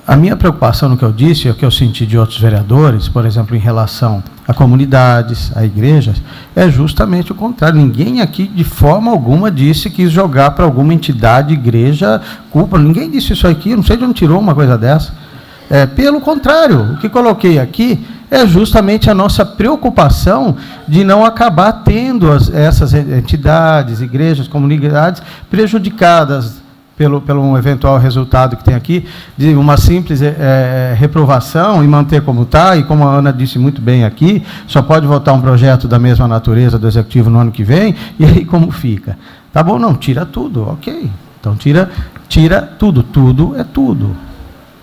A minha preocupação no que eu disse, é o que eu senti de outros vereadores, por exemplo, em relação a comunidades, a igrejas, é justamente o contrário. Ninguém aqui, de forma alguma, disse que quis jogar para alguma entidade, igreja, culpa. Ninguém disse isso aqui, eu não sei de onde tirou uma coisa dessa. Pelo contrário, o que coloquei aqui é justamente a nossa preocupação de não acabar tendo essas entidades, igrejas, comunidades prejudicadas pelo um eventual resultado que tem aqui, de uma simples reprovação e manter como está, e como a Ana disse muito bem aqui, só pode votar um projeto da mesma natureza do Executivo no ano que vem, e aí como fica? Tá bom, não, tira tudo, ok. Então tira tudo, tudo é tudo.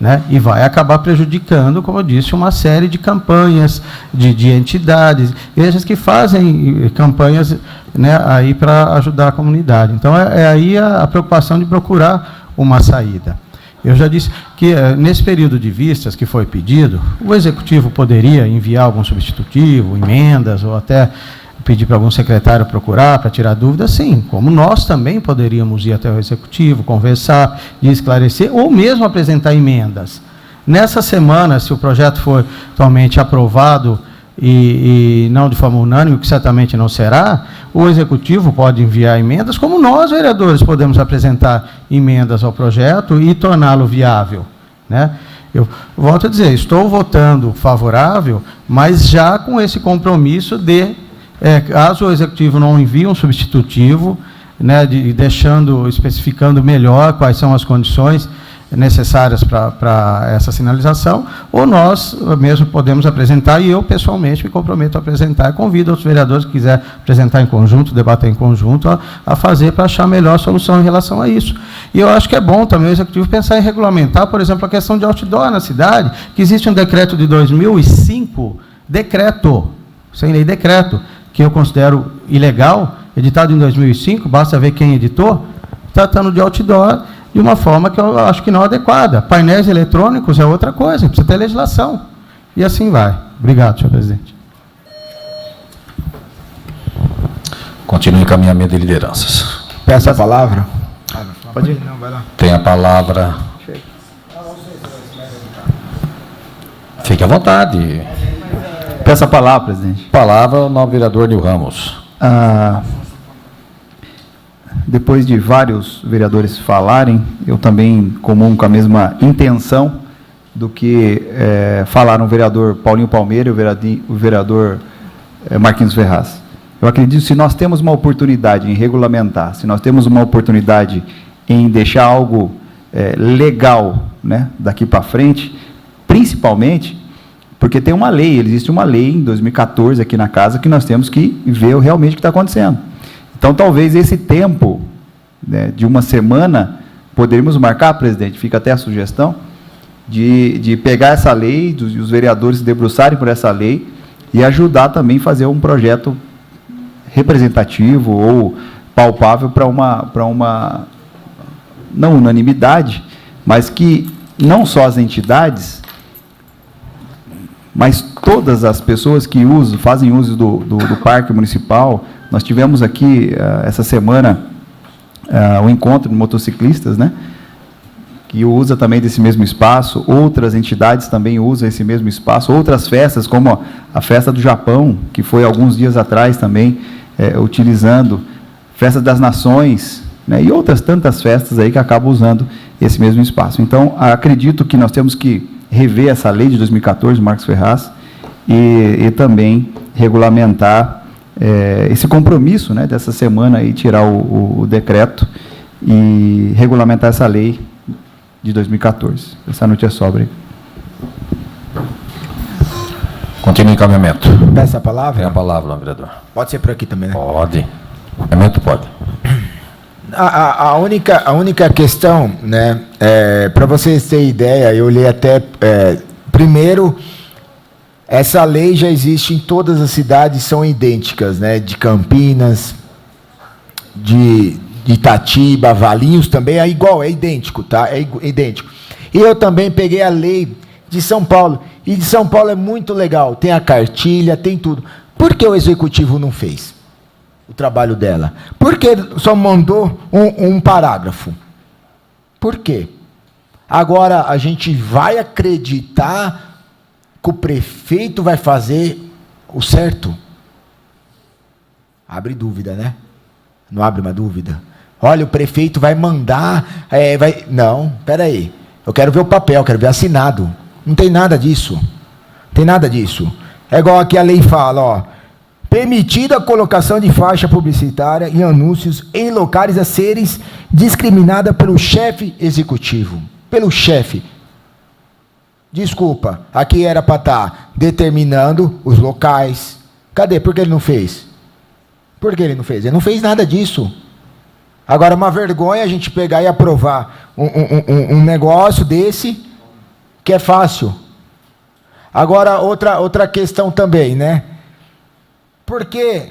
Né? E vai acabar prejudicando, como eu disse, uma série de campanhas, de entidades, igrejas que fazem campanhas, né, aí para ajudar a comunidade. Então, aí a preocupação de procurar uma saída. Eu já disse que, nesse período de vistas que foi pedido, o Executivo poderia enviar algum substitutivo, emendas, ou até pedir para algum secretário procurar, para tirar dúvidas, sim, como nós também poderíamos ir até o Executivo, conversar e esclarecer, ou mesmo apresentar emendas. Nessa semana, se o projeto for totalmente aprovado e não de forma unânime, o que certamente não será, o Executivo pode enviar emendas, como nós, vereadores, podemos apresentar emendas ao projeto e torná-lo viável, né? Eu volto a dizer, estou votando favorável, mas já com esse compromisso de caso o Executivo não envie um substitutivo, né, especificando melhor quais são as condições necessárias para essa sinalização, ou nós mesmo podemos apresentar, e eu pessoalmente me comprometo a apresentar, convido outros vereadores que quiserem apresentar em conjunto, debater em conjunto, a fazer para achar a melhor solução em relação a isso. E eu acho que é bom também o Executivo pensar em regulamentar, por exemplo, a questão de outdoor na cidade, que existe um decreto de 2005, sem lei decreto, que eu considero ilegal, editado em 2005, basta ver quem editou, tratando de outdoor de uma forma que eu acho que não adequada. Painéis eletrônicos é outra coisa, precisa ter legislação. E assim vai. Obrigado, senhor presidente. Continue encaminhamento de lideranças. Peço a palavra. Pode ir. Não, vai lá. Tem a palavra. Fique à vontade. Peço a palavra, presidente. Palavra ao novo vereador Nil Ramos. Depois de vários vereadores falarem, eu também comungo com a mesma intenção do que falaram o vereador Paulinho Palmeira e o vereador Marquinhos Ferraz. Eu acredito que se nós temos uma oportunidade em regulamentar, se nós temos uma oportunidade em deixar algo legal, né, daqui para frente, principalmente porque tem uma lei, existe uma lei em 2014 aqui na casa que nós temos que ver realmente o que está acontecendo. Então, talvez esse tempo, né, de uma semana, poderíamos marcar, presidente, fica até a sugestão, de pegar essa lei, os vereadores se debruçarem por essa lei e ajudar também a fazer um projeto representativo ou palpável para uma, não unanimidade, mas que não só as entidades, mas todas as pessoas que fazem uso do parque municipal. Nós tivemos aqui, essa semana, o encontro de motociclistas, né, que usa também desse mesmo espaço, outras entidades também usam esse mesmo espaço, outras festas, como a Festa do Japão, que foi alguns dias atrás também, utilizando, Festa das Nações, né, e outras tantas festas aí que acabam usando esse mesmo espaço. Então, acredito que nós temos que rever essa lei de 2014, Marcos Ferraz, e também regulamentar esse compromisso, né, dessa semana aí, tirar o decreto e regulamentar essa lei de 2014. Essa noite é sobre. Continue o encaminhamento. Peço a palavra. Tem a palavra, vereador. Pode ser por aqui também, né? Pode. Encaminhamento pode. A única questão, né, para vocês terem ideia, eu li até, primeiro, essa lei já existe em todas as cidades, são idênticas, né, de Campinas, de Itatiba, Valinhos também, é igual, é idêntico, tá? É idêntico. E eu também peguei a lei de São Paulo, e de São Paulo é muito legal, tem a cartilha, tem tudo. Por que o Executivo não fez o trabalho dela? Por que só mandou um parágrafo? Por quê? Agora a gente vai acreditar que o prefeito vai fazer o certo? Abre dúvida, né? Não abre uma dúvida? Olha, o prefeito vai mandar... Não, peraí. Eu quero ver o papel, quero ver assinado. Não tem nada disso. Tem nada disso. É igual aqui a lei fala, ó. Permitida a colocação de faixa publicitária e anúncios em locais a serem discriminada pelo chefe executivo. Pelo chefe. Desculpa, aqui era para estar determinando os locais. Cadê? Por que ele não fez? Por que ele não fez? Ele não fez nada disso. Agora, uma vergonha a gente pegar e aprovar um negócio desse, que é fácil. Agora, outra questão também, né? Porque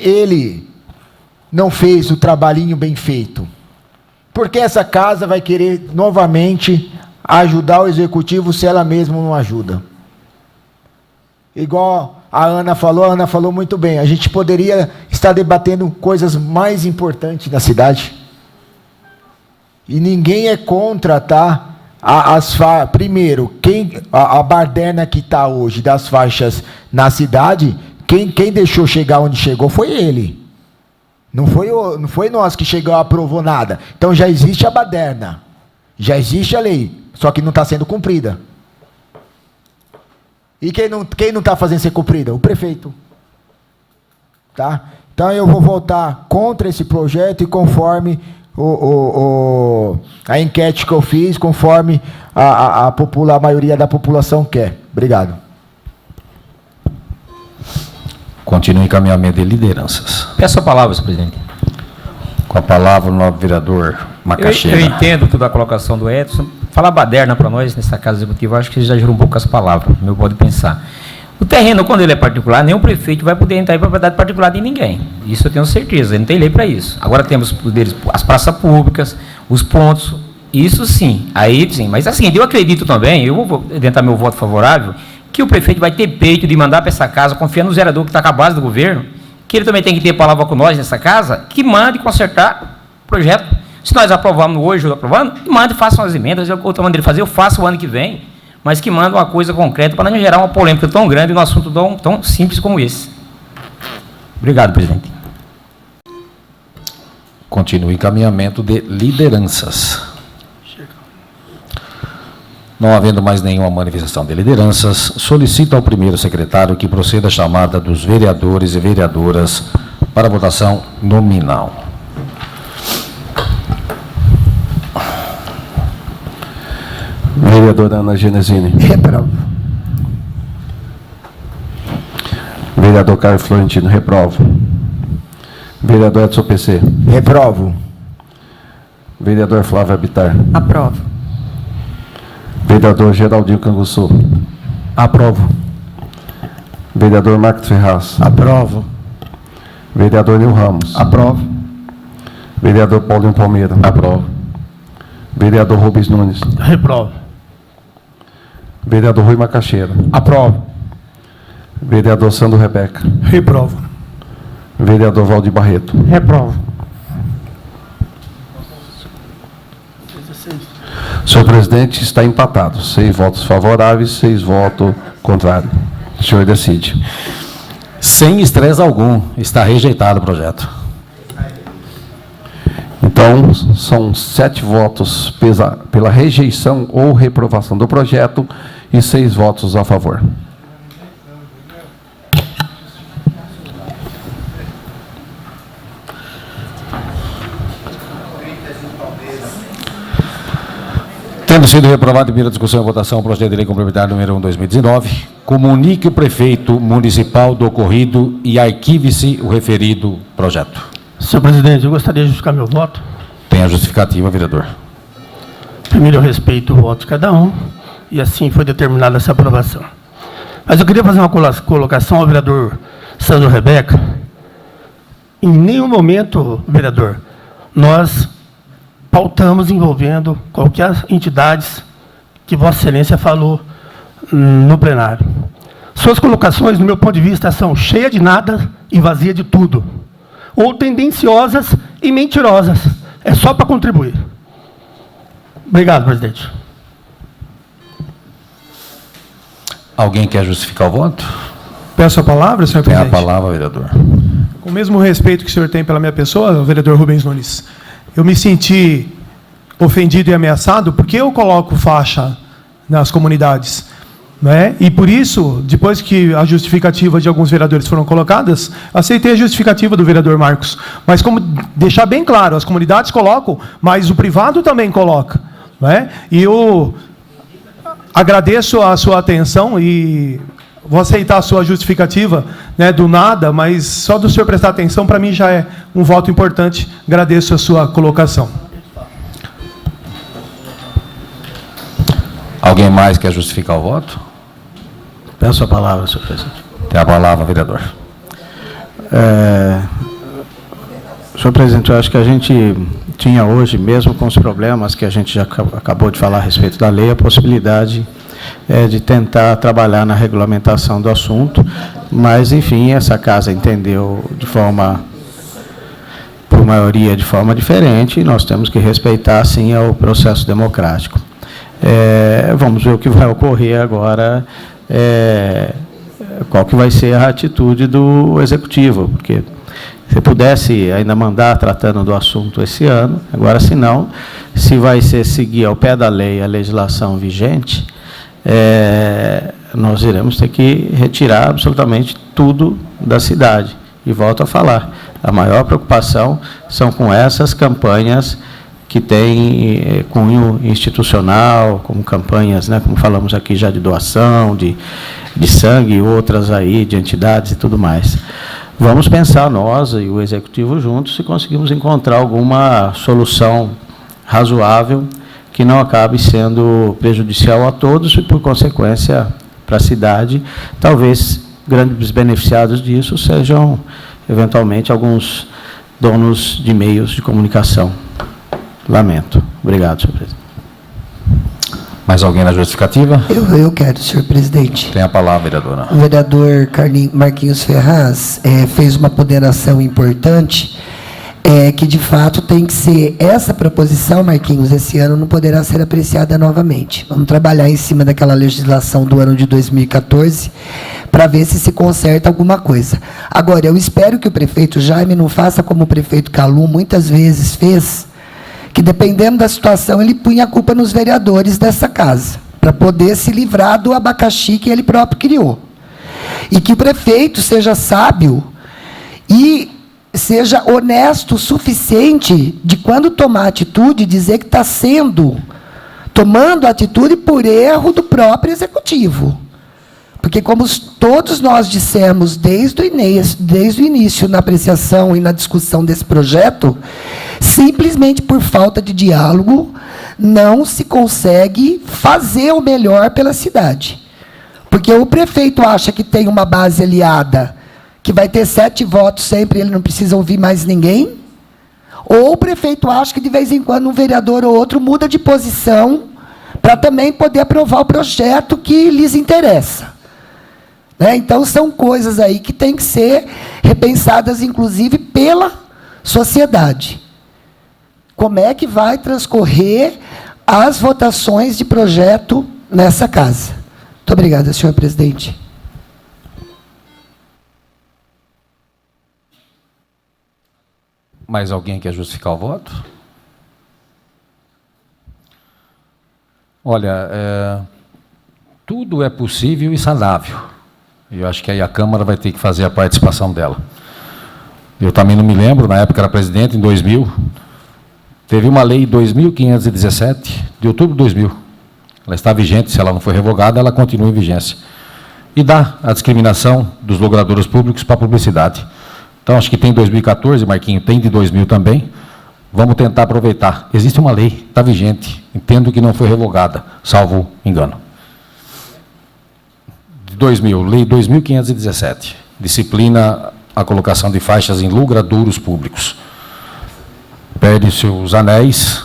ele não fez o trabalhinho bem feito? Porque essa casa vai querer novamente ajudar o executivo se ela mesma não ajuda? Igual a Ana falou muito bem, a gente poderia estar debatendo coisas mais importantes na cidade. E ninguém é contra, tá? Primeiro, a baderna que está hoje das faixas na cidade, quem deixou chegar onde chegou foi ele. Não foi nós que chegou e aprovou nada. Então já existe a baderna, já existe a lei, só que não está sendo cumprida. E quem não está fazendo ser cumprida? O prefeito. tá? Então eu vou votar contra esse projeto e conforme a enquete que eu fiz, conforme a maioria da população quer. Obrigado. Continua o encaminhamento de lideranças. Peço a palavra, senhor presidente. Com a palavra o novo vereador Macaxeira. Eu entendo tudo a colocação do Edson. Falar baderna para nós nessa casa executiva, acho que exagerou um pouco as palavras, meu modo de pensar. O terreno, quando ele é particular, nenhum prefeito vai poder entrar em propriedade particular de ninguém. Isso eu tenho certeza, não tem lei para isso. Agora temos poderes, as praças públicas, os pontos, isso sim. Aí sim, mas assim, eu acredito também, eu vou tentar meu voto favorável, que o prefeito vai ter peito de mandar para essa casa, confiando no vereador que está com a base do governo, que ele também tem que ter palavra com nós nessa casa, que mande consertar o projeto. Se nós aprovamos hoje ou aprovando, mande, façam as emendas, outra maneira de fazer, eu faço o ano que vem, mas que manda uma coisa concreta para não gerar uma polêmica tão grande num assunto tão simples como esse. Obrigado, presidente. Continua o encaminhamento de lideranças. Não havendo mais nenhuma manifestação de lideranças, solicito ao primeiro secretário que proceda a chamada dos vereadores e vereadoras para votação nominal. Vereadora Ana Genesini. Reprovo. Vereador Carlos Florentino, reprovo. Vereador Edson PC. Reprovo. Vereador Flávio Bittar. Aprovo. Vereador Geraldinho Canguçu. Aprovo. Vereador Marcos Ferraz. Aprovo. Vereador Nil Ramos. Aprovo. Vereador Paulinho Palmeira. Aprovo. Vereador Rubens Nunes. Reprovo. Vereador Rui Macaxeira. Aprovo. Vereador Sandro Rebeca. Reprovo. Vereador Valdir Barreto. Reprovo. Senhor presidente, está empatado. 6 votos favoráveis, 6 votos contrários. O senhor decide. Sem estresse algum, está rejeitado o projeto. Então, são 7 votos pela rejeição ou reprovação do projeto e 6 votos a favor. Tendo sido reprovado em primeira discussão e votação o projeto de lei complementar número 1/2019, comunique o prefeito municipal do ocorrido e arquive-se o referido projeto. Senhor presidente, eu gostaria de justificar meu voto. Tem a justificativa, vereador. Primeiro, eu respeito o voto de cada um, e assim foi determinada essa aprovação. Mas eu queria fazer uma colocação ao vereador Sandro Rebeca. Em nenhum momento, vereador, nós pautamos envolvendo qualquer entidades que Vossa Excelência falou no plenário. Suas colocações, no meu ponto de vista, são cheias de nada e vazias de tudo, ou tendenciosas e mentirosas. É só para contribuir. Obrigado, presidente. Alguém quer justificar o voto? Peço a palavra, senhor Tem a presidente. palavra, vereador. Com o mesmo respeito que o senhor tem pela minha pessoa, vereador Rubens Nunes, eu me senti ofendido e ameaçado porque eu coloco faixa nas comunidades, né? E por isso, depois que a justificativa de alguns vereadores foram colocadas, aceitei a justificativa do vereador Marcos. Mas como deixar bem claro, as comunidades colocam, mas o privado também coloca, né? E eu agradeço a sua atenção e vou aceitar a sua justificativa, né, do nada, mas só do senhor prestar atenção, para mim já é um voto importante. Agradeço a sua colocação. Alguém mais quer justificar o voto? Peço a palavra, senhor presidente. Tem a palavra, vereador. Senhor presidente, eu acho que a gente tinha hoje, mesmo com os problemas que a gente já acabou de falar a respeito da lei, a possibilidade de tentar trabalhar na regulamentação do assunto, mas, enfim, essa casa entendeu por maioria, de forma diferente, e nós temos que respeitar, sim, o processo democrático. Vamos ver o que vai ocorrer agora, qual que vai ser a atitude do Executivo, porque se pudesse ainda mandar tratando do assunto esse ano, agora, se não, se vai ser seguir ao pé da lei a legislação vigente, nós iremos ter que retirar absolutamente tudo da cidade. E volto a falar, a maior preocupação são com essas campanhas que têm cunho institucional, como campanhas, né, como falamos aqui já de doação, de sangue, e outras aí, de entidades e tudo mais. Vamos pensar nós e o Executivo juntos se conseguimos encontrar alguma solução razoável que não acabe sendo prejudicial a todos e, por consequência, para a cidade. Talvez grandes beneficiados disso sejam, eventualmente, alguns donos de meios de comunicação. Lamento. Obrigado, senhor presidente. Mais alguém na justificativa? Eu quero, senhor presidente. Tem a palavra, vereadora. O vereador Marquinhos Ferraz fez uma ponderação importante, que de fato tem que ser, essa proposição, Marquinhos, esse ano não poderá ser apreciada novamente. Vamos trabalhar em cima daquela legislação do ano de 2014 para ver se conserta alguma coisa. Agora, eu espero que o prefeito Jaime não faça como o prefeito Calum muitas vezes fez, que dependendo da situação ele punha a culpa nos vereadores dessa casa, para poder se livrar do abacaxi que ele próprio criou. E que o prefeito seja sábio e seja honesto o suficiente de, quando tomar atitude, dizer que está tomando atitude por erro do próprio executivo. Porque, como todos nós dissemos desde o início na apreciação e na discussão desse projeto, simplesmente por falta de diálogo, não se consegue fazer o melhor pela cidade. Porque o prefeito acha que tem uma base aliada, que vai ter 7 votos sempre, ele não precisa ouvir mais ninguém, ou o prefeito acha que, de vez em quando, um vereador ou outro muda de posição para também poder aprovar o projeto que lhes interessa. Então, são coisas aí que têm que ser repensadas, inclusive, pela sociedade. Como é que vai transcorrer as votações de projeto nessa casa? Muito obrigada, senhor presidente. Mais alguém quer justificar o voto? Olha, tudo é possível e saudável. Eu acho que aí a Câmara vai ter que fazer a participação dela. Eu também não me lembro, na época era presidente, em 2000, teve uma lei 2517, de outubro de 2000. Ela está vigente, se ela não foi revogada, ela continua em vigência. E dá a discriminação dos logradouros públicos para a publicidade. Então, acho que tem 2014, Marquinho, tem de 2000 também. Vamos tentar aproveitar. Existe uma lei, está vigente. Entendo que não foi revogada, salvo engano. De 2000, Lei 2517. Disciplina a colocação de faixas em logradouros públicos. Perde-se os anéis,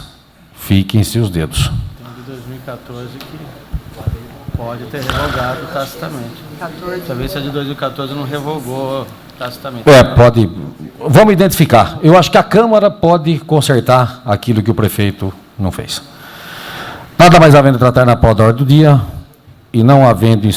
fiquem-se os dedos. Tem de 2014 que pode ter revogado tacitamente. Talvez se a de 2014 não revogou tacitamente. Pode. Vamos identificar. Eu acho que a Câmara pode consertar aquilo que o prefeito não fez. Nada mais havendo tratar na pauta da ordem do dia e não havendo